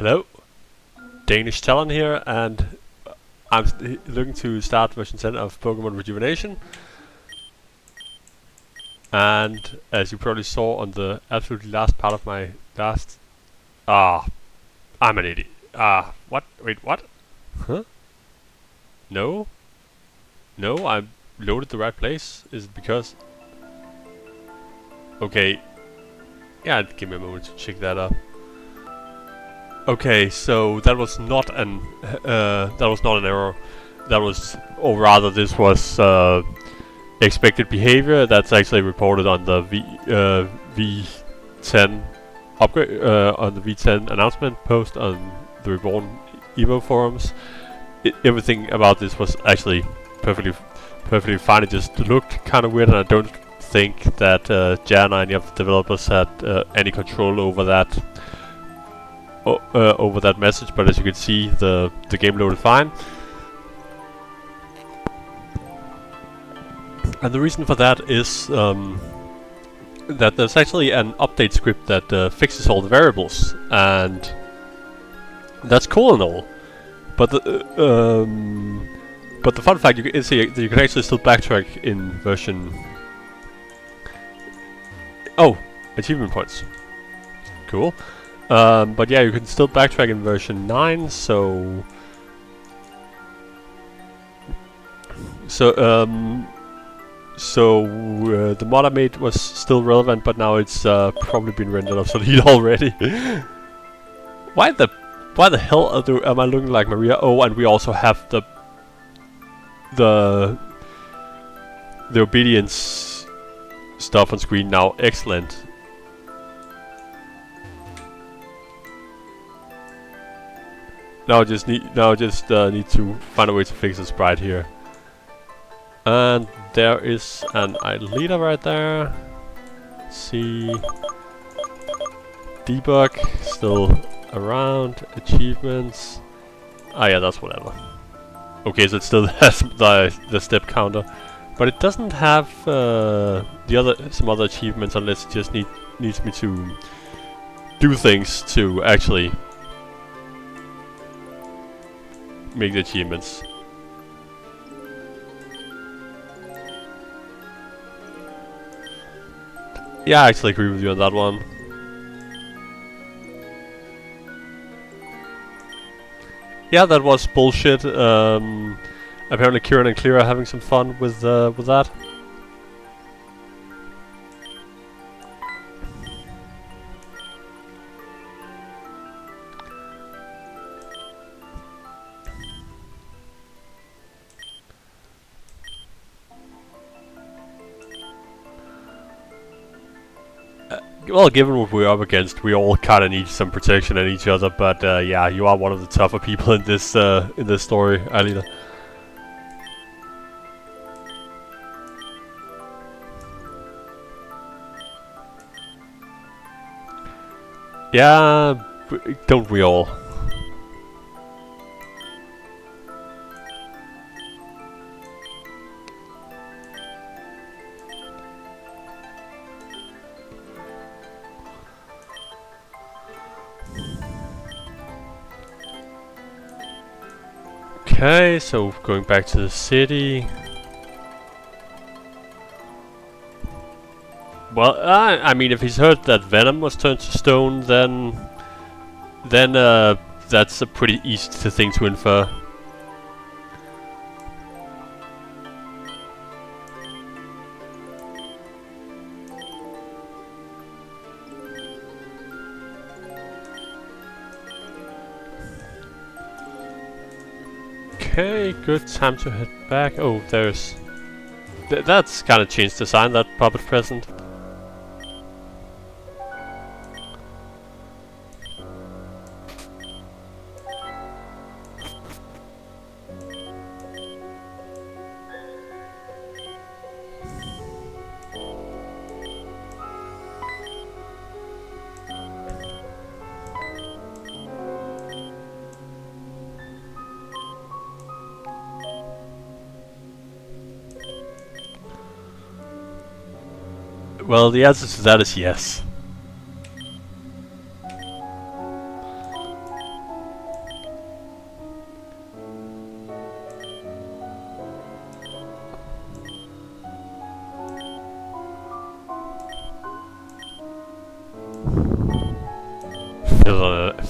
Hello, Danish Talon here, and I'm looking to start version 10 of Pokemon Rejuvenation. And as you probably saw on the absolutely last part of my last... I'm an idiot. What? Wait, what? Huh? No? No, I loaded the right place? Is it because... Okay. Yeah, give me a moment to check that up. Okay, so that was not an error. That was, or rather, this was expected behavior. That's actually reported on the V10 upgrade on the V10 announcement post on the Reborn Evo forums. Everything about this was actually perfectly fine. It just looked kind of weird, and I don't think that Jan or any of the developers had any control over that. Over that message, but as you can see, the game loaded fine. And the reason for that is that there's actually an update script that fixes all the variables, and that's cool and all. But the fun fact is that you can actually still backtrack in version. Oh, achievement points. Cool. But yeah, you can still backtrack in version 9, so the mod I made was still relevant, but now it's probably been rendered obsolete already. Why the hell am I looking like Maria? Oh, and we also have the obedience stuff on screen now. Excellent. Now I just need to find a way to fix the sprite here. And there is an idle leader right there. Let's see. Debug still around. Achievements. Ah yeah, that's whatever. Okay, so it still has the step counter, but it doesn't have some other achievements unless it just needs me to do things to actually make the achievements. Yeah, I actually agree with you on that one. Yeah, that was bullshit. Apparently Kieran and Clear are having some fun with that. Well, given what we're up against, we all kind of need some protection in each other. But yeah, you are one of the tougher people in this story, Alida. Yeah, don't we all? Okay, so going back to the city. Well, I mean, if he's heard that Venom was turned to stone, then that's a pretty easy thing to infer. Okay, good time to head back. Oh, there's... that's kind of changed design, that puppet present. Well, the answer to that is yes.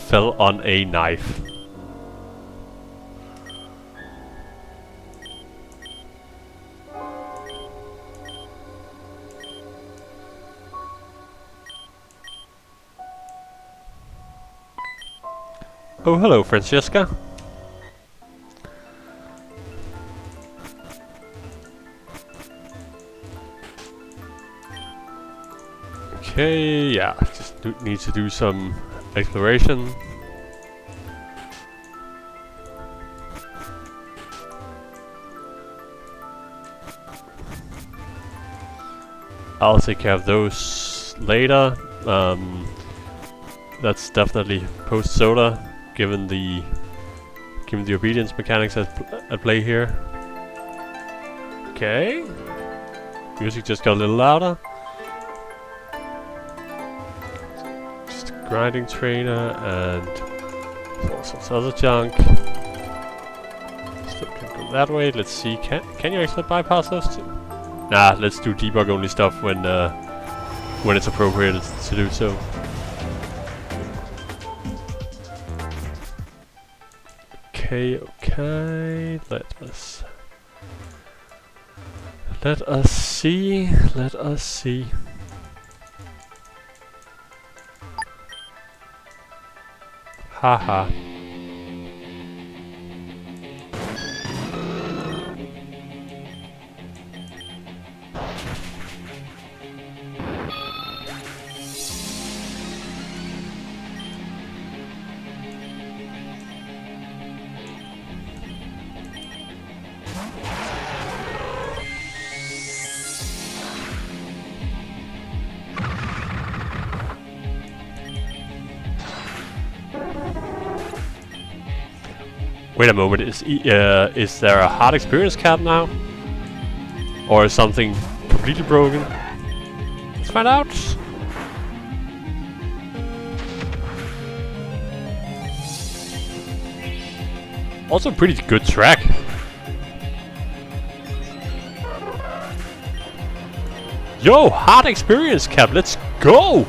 Fell on a knife. Oh, hello, Francesca. Okay, yeah, just need to do some exploration. I'll take care of those later. That's definitely post-soda, given the obedience mechanics at play here. Okay, music just got a little louder. Grinding trainer and all sorts of other junk. Still can go that way. Let's see. Can you actually bypass those two? Nah. Let's do debug only stuff when it's appropriate to do so. Okay. Okay. Let us see. Let us see. Haha. Wait a moment, is there a hard experience cap now? Or is something completely broken? Let's find out! Also pretty good track. Yo, hard experience cap, let's go!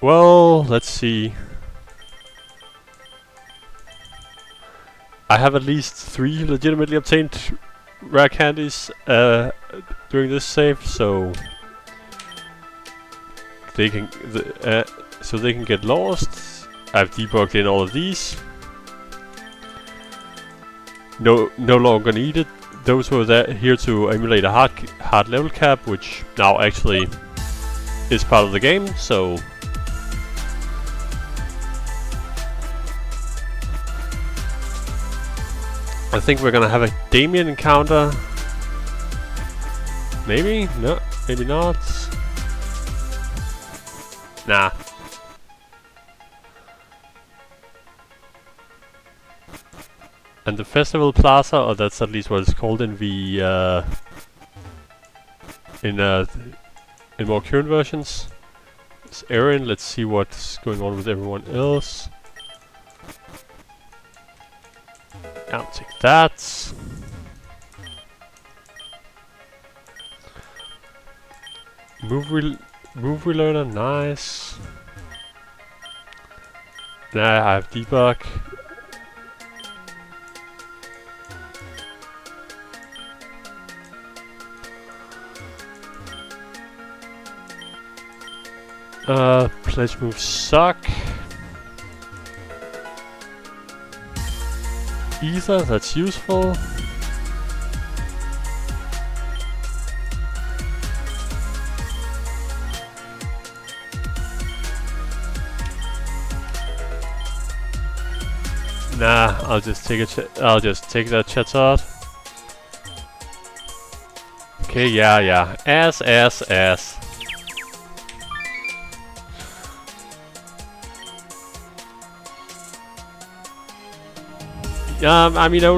Well, let's see. I have at least 3 legitimately obtained rare candies during this save, so they can get lost. I've debugged in all of these. No longer needed. Those were here to emulate a hard level cap, which now actually is part of the game. So. I think we're gonna have a Damien encounter. Maybe? No, maybe not. Nah. And the Festival Plaza, or that's at least what it's called in the in more current versions. It's Erin. Let's see what's going on with everyone else. I'll take that. Move learner, nice. Nah, I have debug. Pledge moves suck. Ether, that's useful. Nah, I'll just take that chat. Okay, yeah. S. I mean, I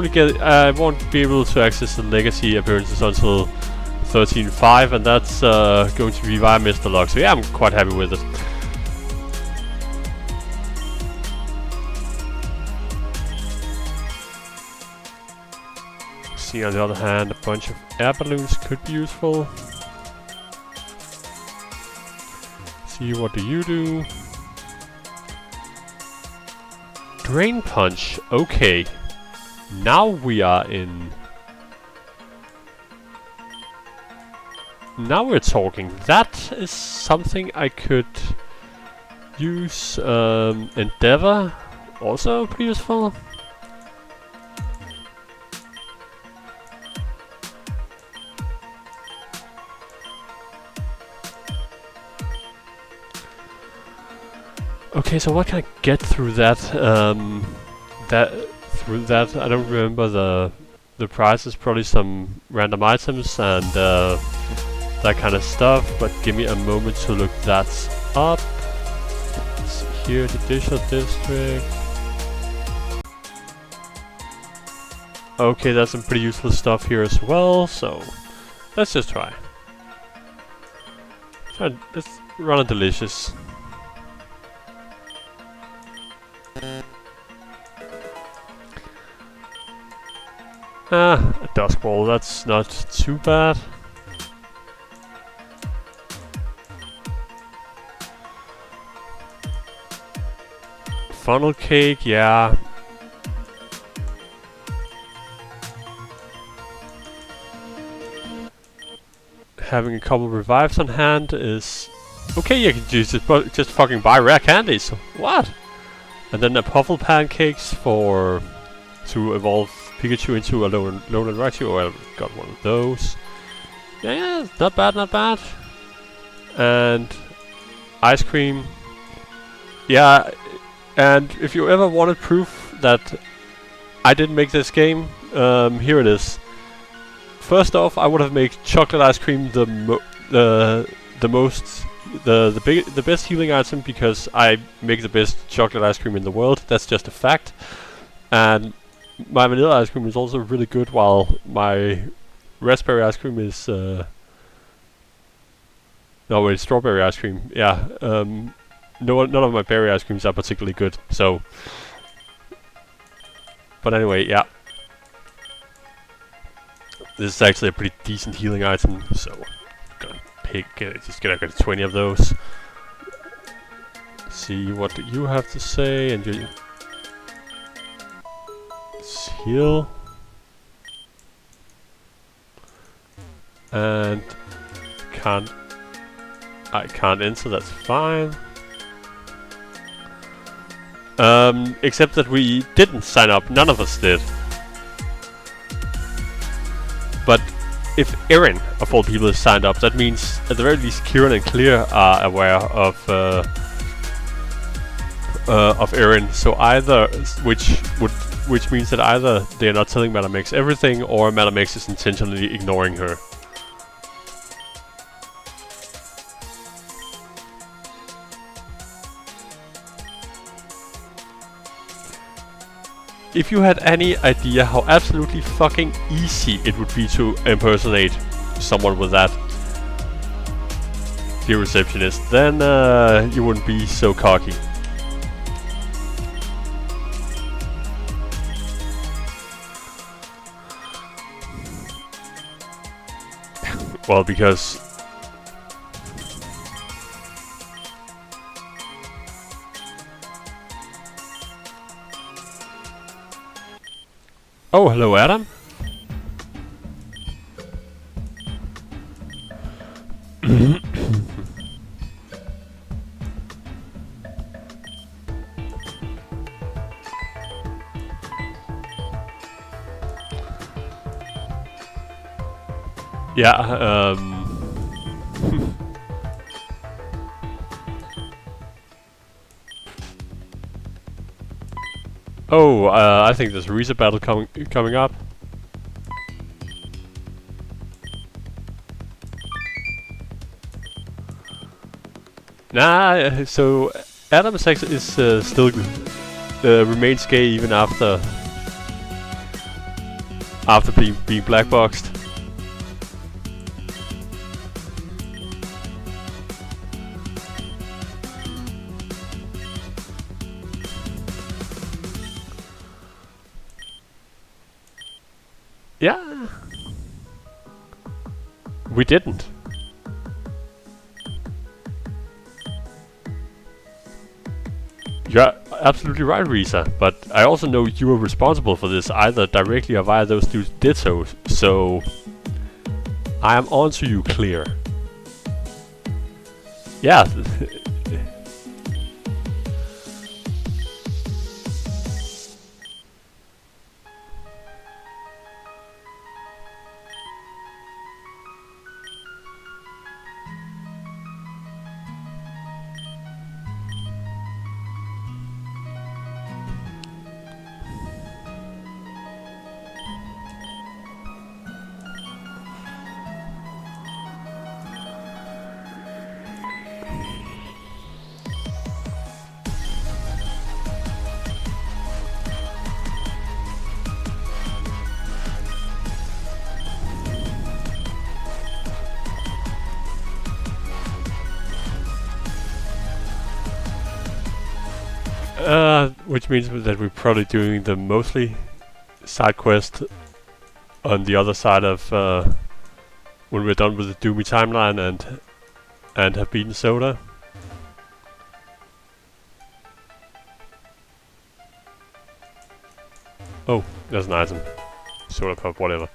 won't be able to access the legacy appearances until 13.5, and that's going to be via Mr. Locke. So yeah, I'm quite happy with it. See, on the other hand, a bunch of air balloons could be useful. See, what do you do? Drain punch. Okay. Now we are in... Now we're talking. That is something I could use. Endeavor. Also pretty useful. Okay, so what can I get through that? Through that, I don't remember the prices. Probably some random items and that kind of stuff. But give me a moment to look that up. Let's see here, judicial district. Okay, there's some pretty useful stuff here as well. So let's just try. Let's run a delicious. A dusk ball, that's not too bad. Funnel cake, yeah. Having a couple revives on hand is... Okay, you can just fucking buy rare candies. What? And then a puffle pancakes for... to evolve Pikachu into a lone Raichu, or I got one of those. Yeah, not bad, not bad. And ice cream. Yeah, and if you ever wanted proof that I didn't make this game, here it is. First off, I would have made chocolate ice cream the best healing item, because I make the best chocolate ice cream in the world. That's just a fact. And my vanilla ice cream is also really good, while my raspberry ice cream is... no, wait, strawberry ice cream. Yeah, none of my berry ice creams are particularly good, so... But anyway, yeah. This is actually a pretty decent healing item, so... gonna get 20 of those. See, what do you have to say, and you... heal. And I can't enter, that's fine. Except that we didn't sign up, none of us did. But if Erin, of all people, is signed up, that means at the very least Kieran and Clear are aware of Erin. So either, which means that either they are not telling Madamix everything, or Madamix is intentionally ignoring her. If you had any idea how absolutely fucking easy it would be to impersonate someone with that, dear receptionist, then you wouldn't be so cocky. Well, because... Oh, hello, Adam. Yeah, Oh, I think there's a reset battle coming up. Nah, so Adam is still remains gay even after being blackboxed. Yeah. We didn't. You're absolutely right, Risa, but I also know you were responsible for this, either directly or via those dudes did so I am on to you, clear. Yeah. Which means that we're probably doing the mostly side quest on the other side of when we're done with the Doomy timeline and have beaten Soda. Oh, there's an item. Soda pop, whatever.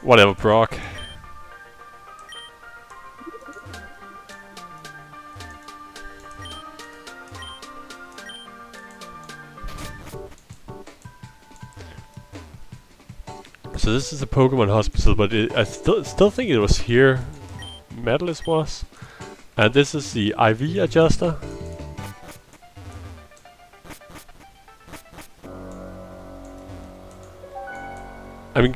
Whatever, Brock. So this is a Pokemon hospital, but I still think it was here Metalist was. And this is the IV adjuster. I mean,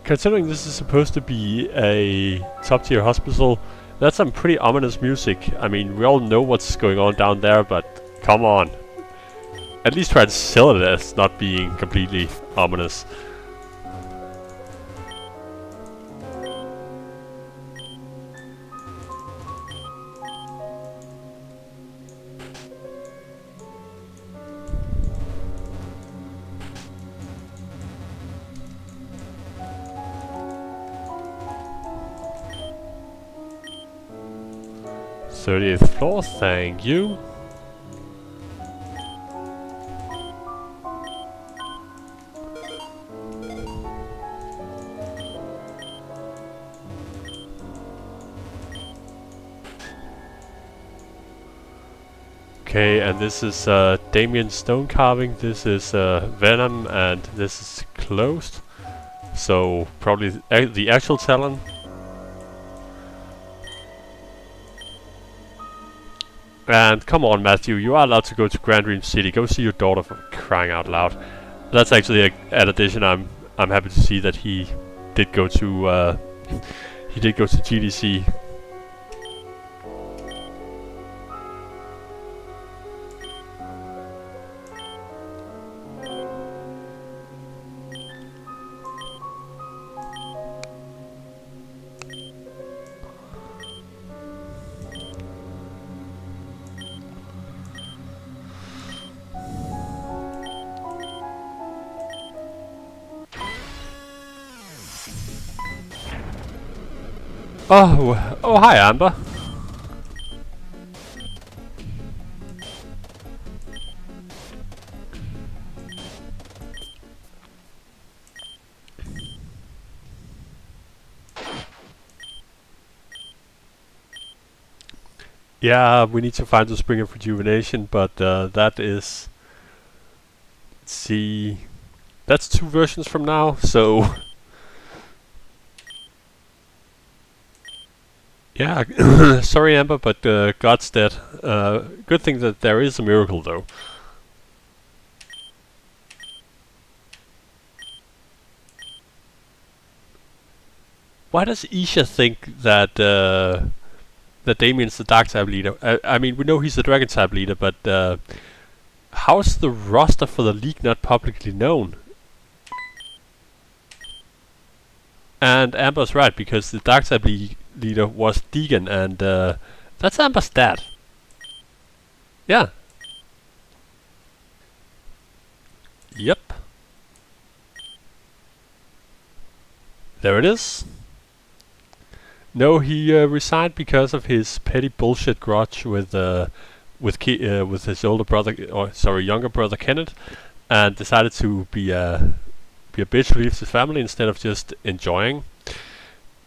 considering this is supposed to be a top-tier hospital, that's some pretty ominous music. I mean, we all know what's going on down there, but come on. At least try to sell it as not being completely ominous. '30th floor, thank you. Okay, and this is Damien's stone carving, this is Venom, and this is closed. So, probably the actual Talon. And come on, Matthew, you are allowed to go to Grand Dream City. Go see your daughter, for crying out loud. That's actually an addition. I'm happy to see that he did go to GDC. Oh, hi, Amber. Yeah, we need to find the Spring of Rejuvenation, but that is... Let's see... That's 2 versions from now, so... Yeah, sorry Amber, but God's dead. Good thing that there is a miracle, though. Why does Isha think that that Damien's the Dark type leader? I mean, we know he's the Dragon type leader, but how's the roster for the league not publicly known? And Amber's right, because the Dark type leader was Deegan, and That's Amber's dad. Yeah. Yep. There it is. No, he resigned because of his petty bullshit grudge with his older brother, or sorry, younger brother Kenneth, and decided to be a bitch who leaves his family instead of just enjoying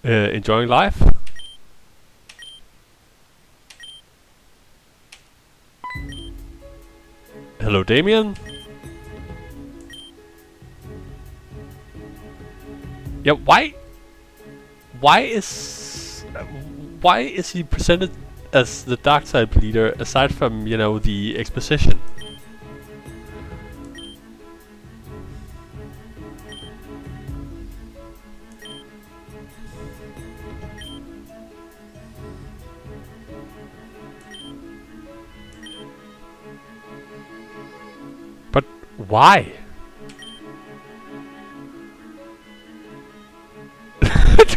life. Hello, Damien. Yeah, why is he presented as the dark side leader aside from, you know, the exposition? But why?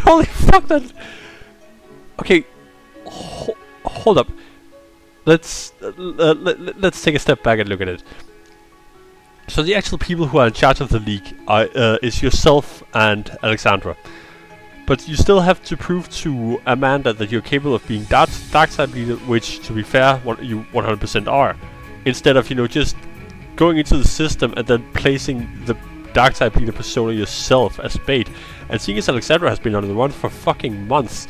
Holy fuck that! Okay, hold up. Let's take a step back and look at it. So the actual people who are in charge of the league are is yourself and Alexandra, but you still have to prove to Amanda that you're capable of being dark side leader, which, to be fair, you 100% are. Instead of, you know, just going into the system and then placing the dark side leader persona yourself as bait. And seeing as Alexandra has been on the run for fucking months,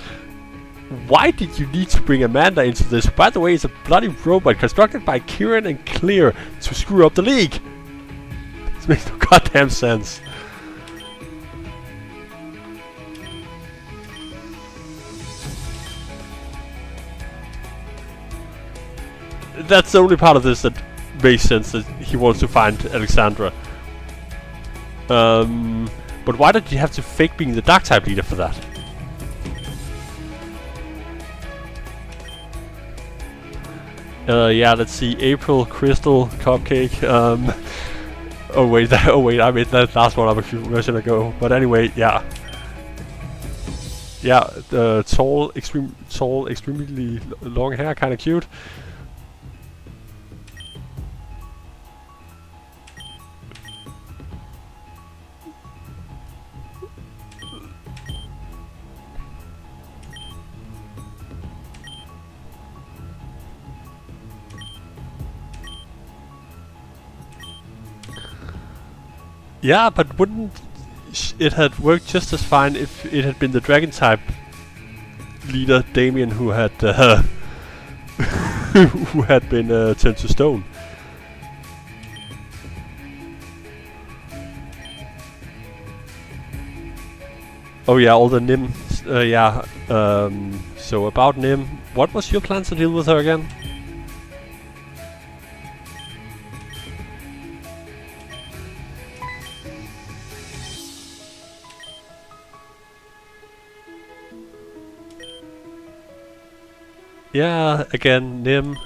why did you need to bring Amanda into this? By the way, it's a bloody robot constructed by Kieran and Clear to screw up the league. This makes no goddamn sense. That's the only part of this that makes sense, that he wants to find Alexandra. But why did you have to fake being the dark type leader for that? Yeah, let's see. April, Crystal, Cupcake. Oh wait, I made that last one up a few versions ago. But anyway, yeah. Yeah, the tall, extremely long hair, kind of cute. Yeah, but wouldn't it have worked just as fine if it had been the dragon type leader Damien who had who had been turned to stone? Oh yeah, all the Nim. Yeah. So about Nim, what was your plan to deal with her again? Yeah, again, Nim.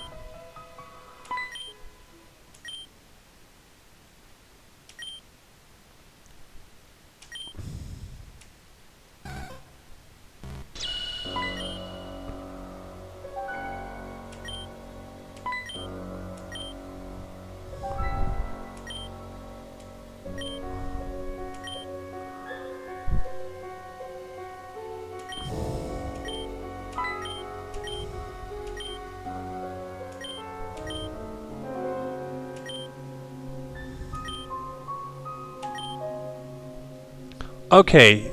Okay,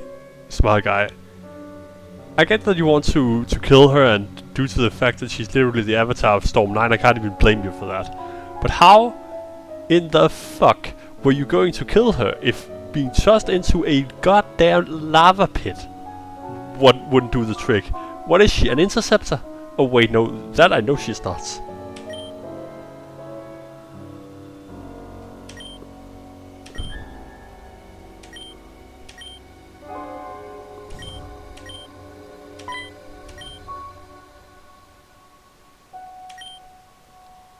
smart guy. I get that you want to kill her, and due to the fact that she's literally the avatar of Storm 9, I can't even blame you for that. But how in the fuck were you going to kill her if being tossed into a goddamn lava pit wouldn't do the trick? What is she, an interceptor? Oh wait, no, that I know she's not.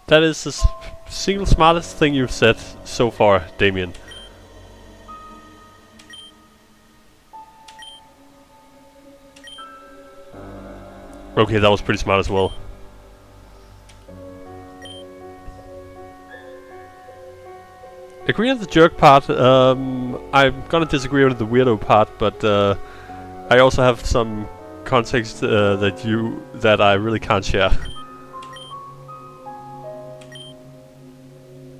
That is the single smartest thing you've said so far, Damien. Okay, that was pretty smart as well. agree on the jerk part. I'm gonna disagree on the weirdo part, but I also have some context that I really can't share.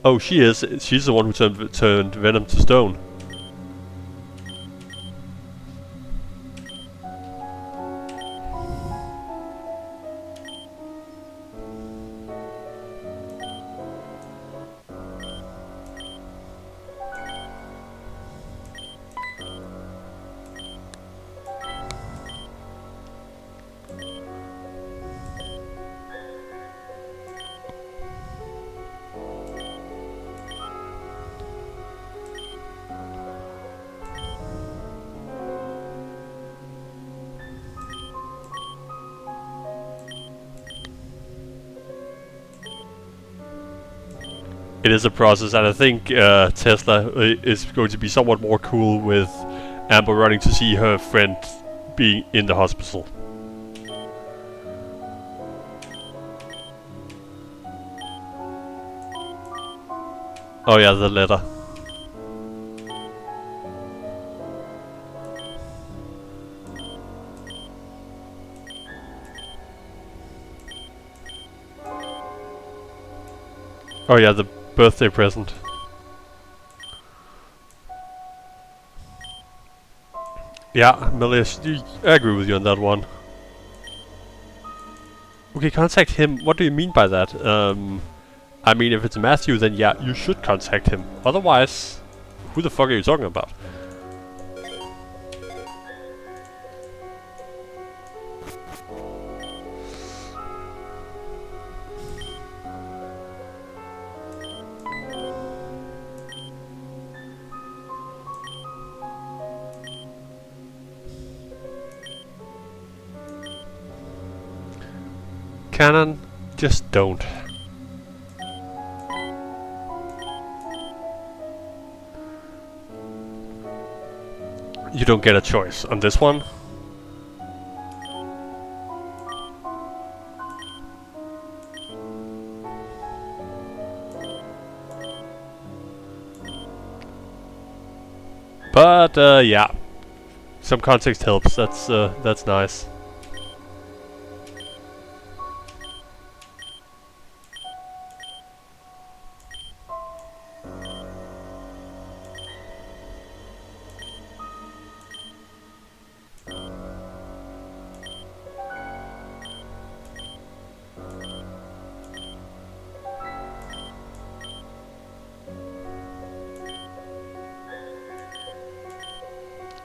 Oh, she is. She's the one who turned Venom to stone. It is a process, and I think Tesla is going to be somewhat more cool with Amber running to see her friend being in the hospital. Oh yeah, the letter. Oh yeah, the birthday present. Yeah, Melis, I agree with you on that one. Okay, contact him. What do you mean by that? I mean, if it's Matthew, then yeah, you should contact him. Otherwise, who the fuck are you talking about? Canon, just don't. You don't get a choice on this one. But yeah, some context helps. That's nice.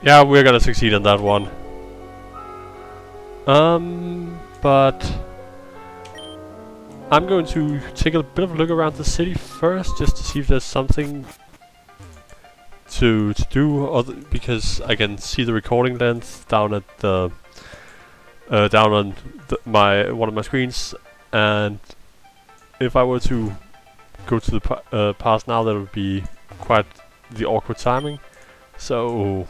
Yeah, we're gonna succeed on that one. But I'm going to take a bit of a look around the city first, just to see if there's something to do, because I can see the recording length down at the down on one of my screens, and if I were to go to the past now, that would be quite the awkward timing. So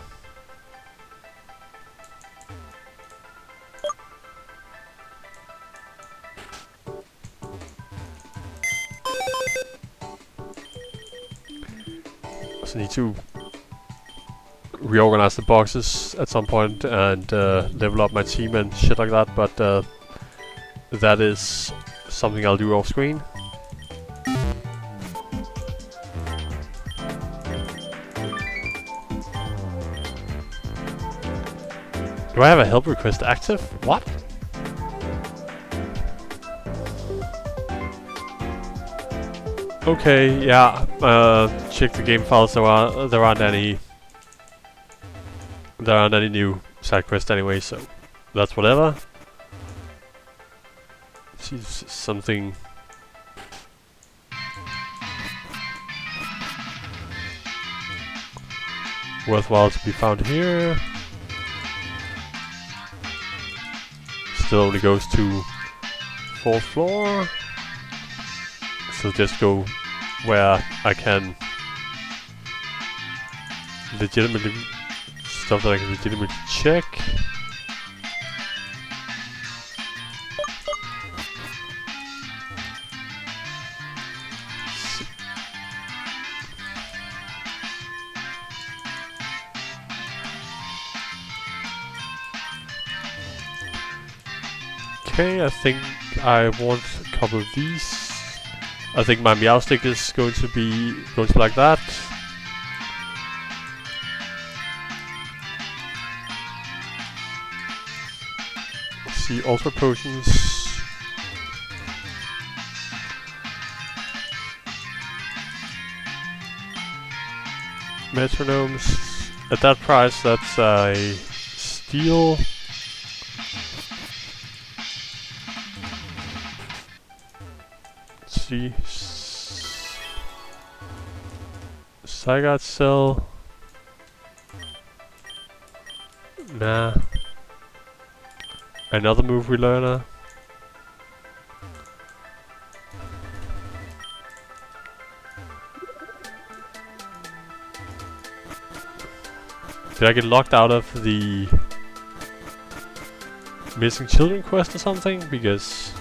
need to reorganize the boxes at some point and level up my team and shit like that, but that is something I'll do off screen. Do I have a help request active? What? Okay, yeah. Check the game files. There aren't any new side quests anyway, so that's whatever. See something worthwhile to be found here. Still only goes to 4th floor. So just go where I can legitimately stuff that I can legitimately check. Okay, I think I want a couple of these. I think my meow stick is going to like that. Let's see, ultra potions. Metronomes. At that price, that's a steal. Let's see. Zygote cell. Nah. Another move we learner. Did I get locked out of the missing children quest or something? Because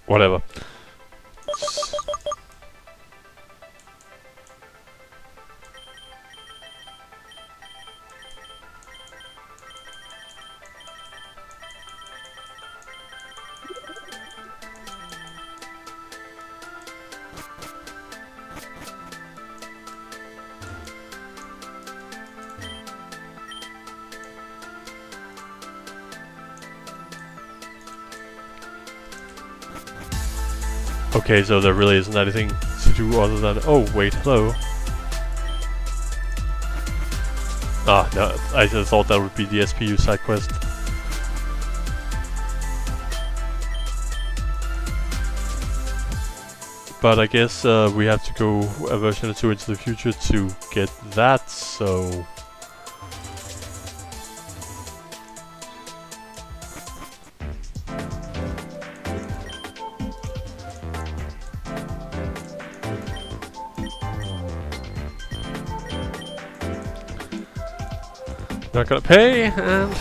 whatever. Okay, so there really isn't anything to do other than... Oh, wait, hello. Ah, no, I just thought that would be the SPU side quest. But I guess we have to go a version or two into the future to get that, so... Not gonna pay, and...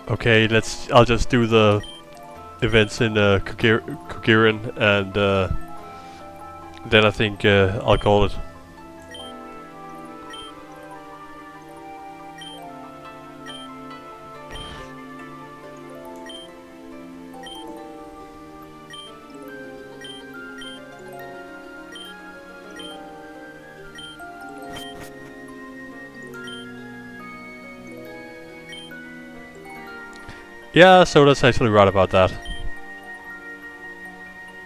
Okay, I'll just do the events in Kogirin, and then I think I'll call it. Yeah, Soda's actually right about that.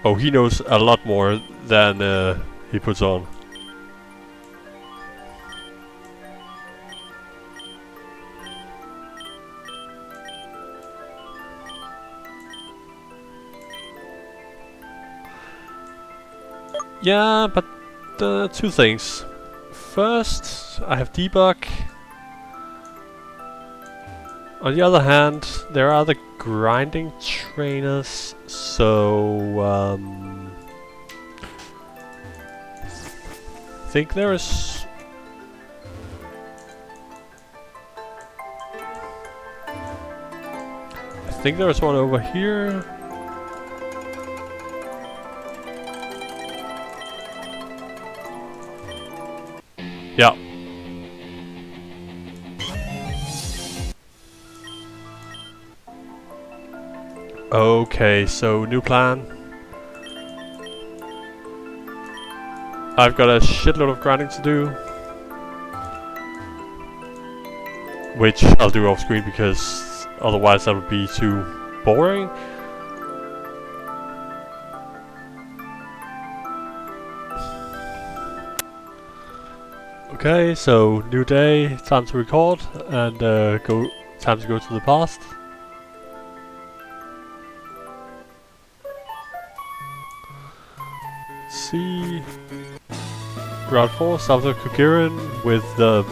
Oh, he knows a lot more than he puts on. Yeah, but two things. First, I have debug. On the other hand, there are the grinding trainers, so I think there is... I think there is one over here. Yeah. Okay, so new plan. I've got a shitload of grinding to do, which I'll do off screen because otherwise that would be too boring. Okay, so new day, time to record, and time to go to the past. Let's see, Route 4, south of Kukirin, with the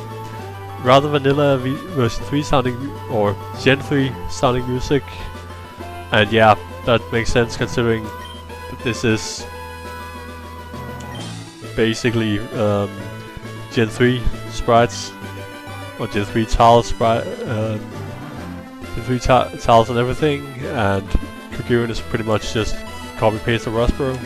rather vanilla version 3 sounding, or Gen 3 sounding music. And yeah, that makes sense considering that this is basically Gen 3 sprites, or Gen 3 tiles Gen 3 tiles and everything, and Kukirin is pretty much just copy paste of Rustboro.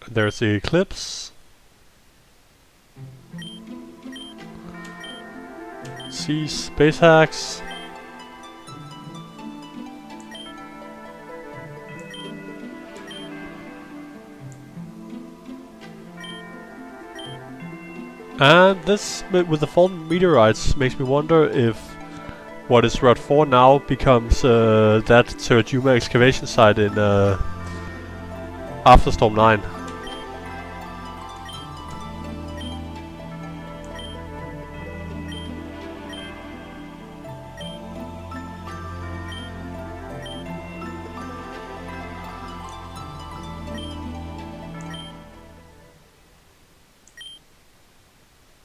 There's the Eclipse. See Space Hacks. And this, with the fallen meteorites, makes me wonder if what is Route 4 now becomes that Terajuma excavation site in after Storm 9.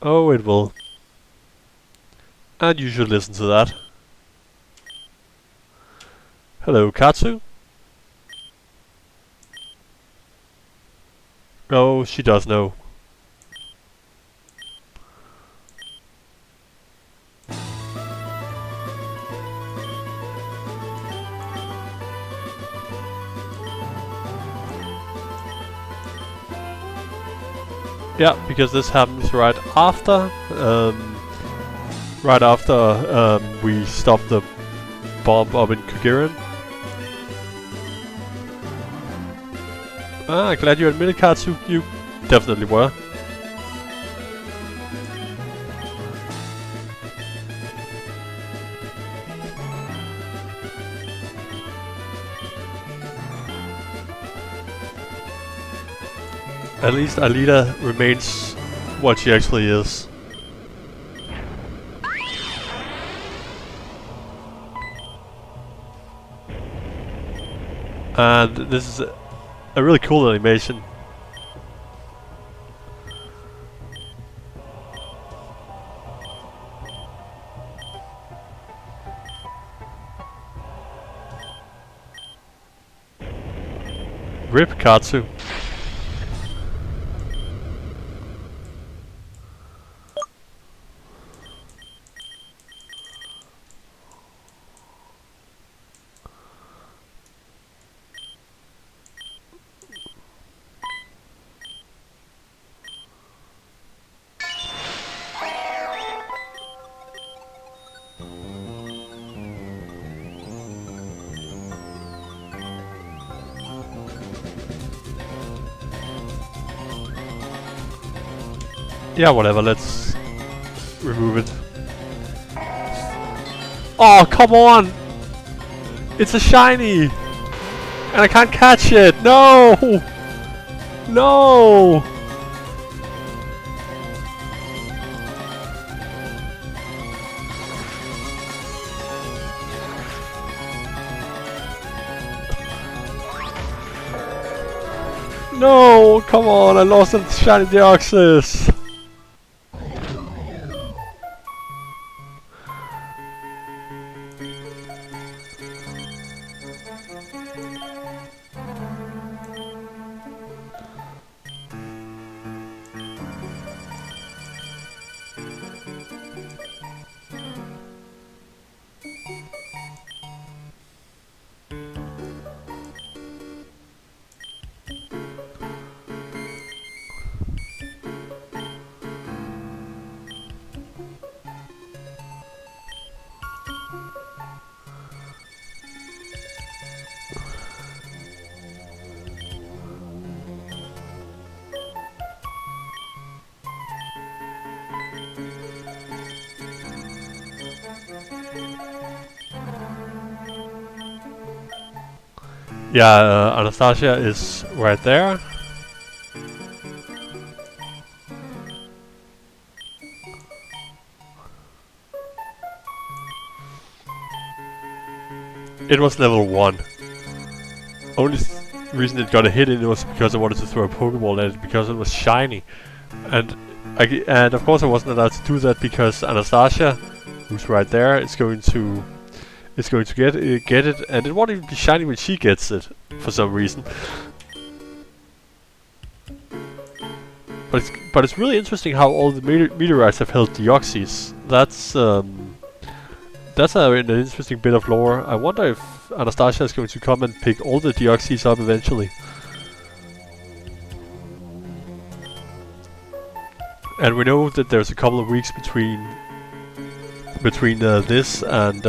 Oh, it will. And you should listen to that. Hello, Katsu. Oh, she does know. Yeah, because this happens right after we stop the bomb up in Kukirin. Ah, glad you admitted, Katsu. You definitely were. At least Alita remains what she actually is. And this is a really cool animation. Rip Katsu. Yeah, whatever, let's remove it. Oh, come on! It's a shiny! And I can't catch it! No! No! No! Come on, I lost the shiny Deoxys! Yeah, Anastasia is right there. It was level 1. Only reason it got a hit in it was because I wanted to throw a Pokeball at it because it was shiny. And and of course I wasn't allowed to do that because Anastasia, who's right there, is going to get it, and it won't even be shiny when she gets it for some reason. But it's really interesting how all the meteorites have held Deoxys. That's an interesting bit of lore. I wonder if Anastasia is going to come and pick all the Deoxys up eventually. And we know that there's a couple of weeks between this and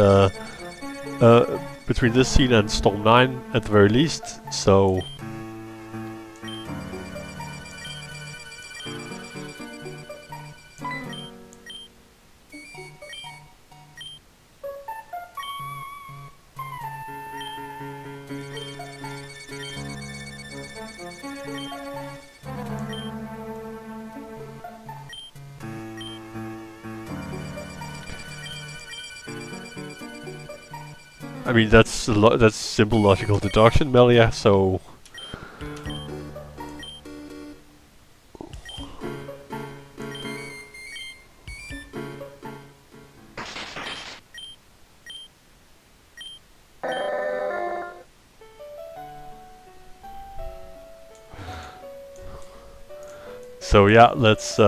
between this scene and Storm 9 at the very least. So I mean that's simple logical deduction, Melia. So yeah, let's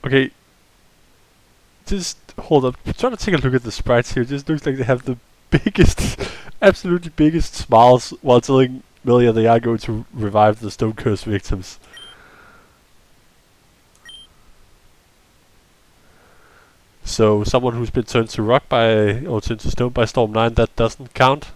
okay. Just hold up. Try to take a look at the sprites here. It just looks like they have the biggest, absolutely biggest smiles while telling Melia they are going to revive the Stone Curse victims. So someone who's been turned to rock by or turned to stone by Storm 9, that doesn't count.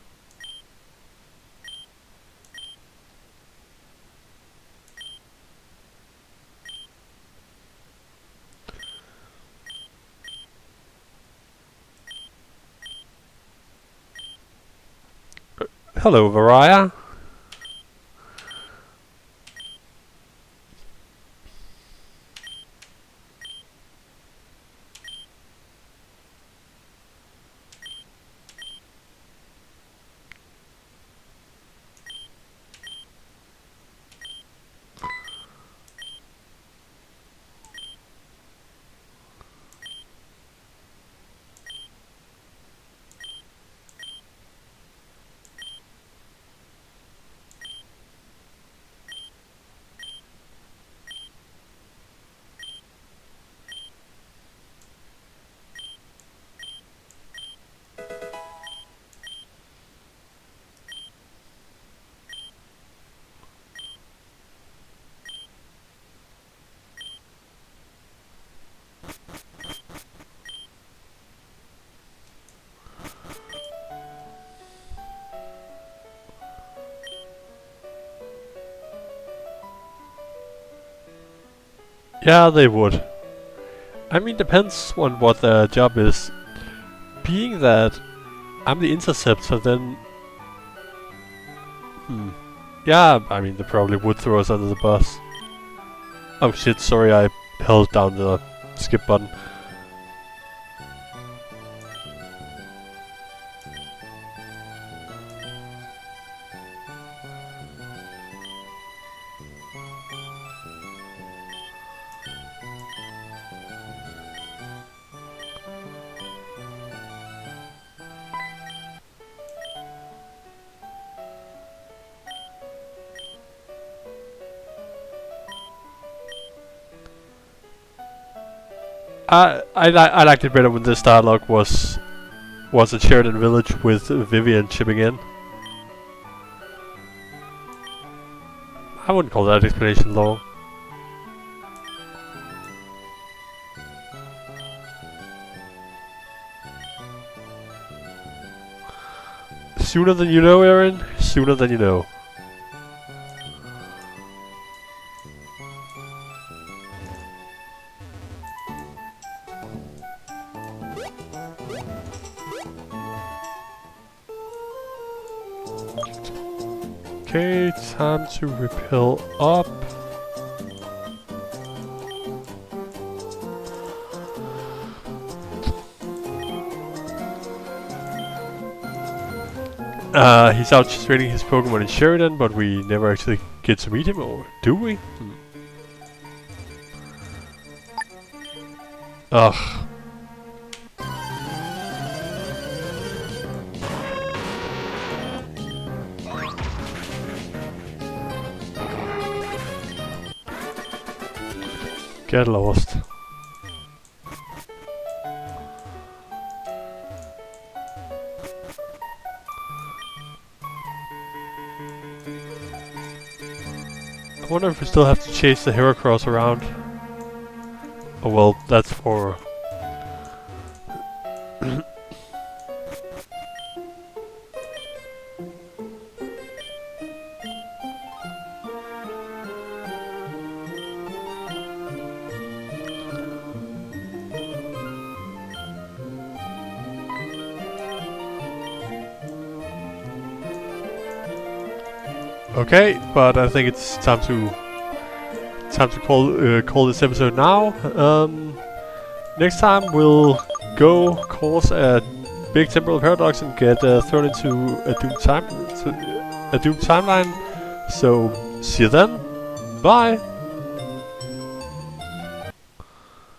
Hello, Varia. Yeah, they would. I mean, depends on what their job is. Being that I'm the interceptor, then... Yeah, I mean, they probably would throw us under the bus. Oh shit, sorry, I held down the skip button. I liked it better when this dialogue was a Sheridan village with Vivian chipping in. I wouldn't call that explanation long. Sooner than you know, Aaron. Sooner than you know. Okay, time to repel up. He's out training his Pokemon in Sheridan, but we never actually get to meet him, or do we? Ugh. Get lost. I wonder if we still have to chase the Heracross around. Oh well, that's for... Okay, but I think it's time to call this episode now. Next time we'll go course a big temporal paradox and get thrown into a doomed timeline. So see you then. Bye.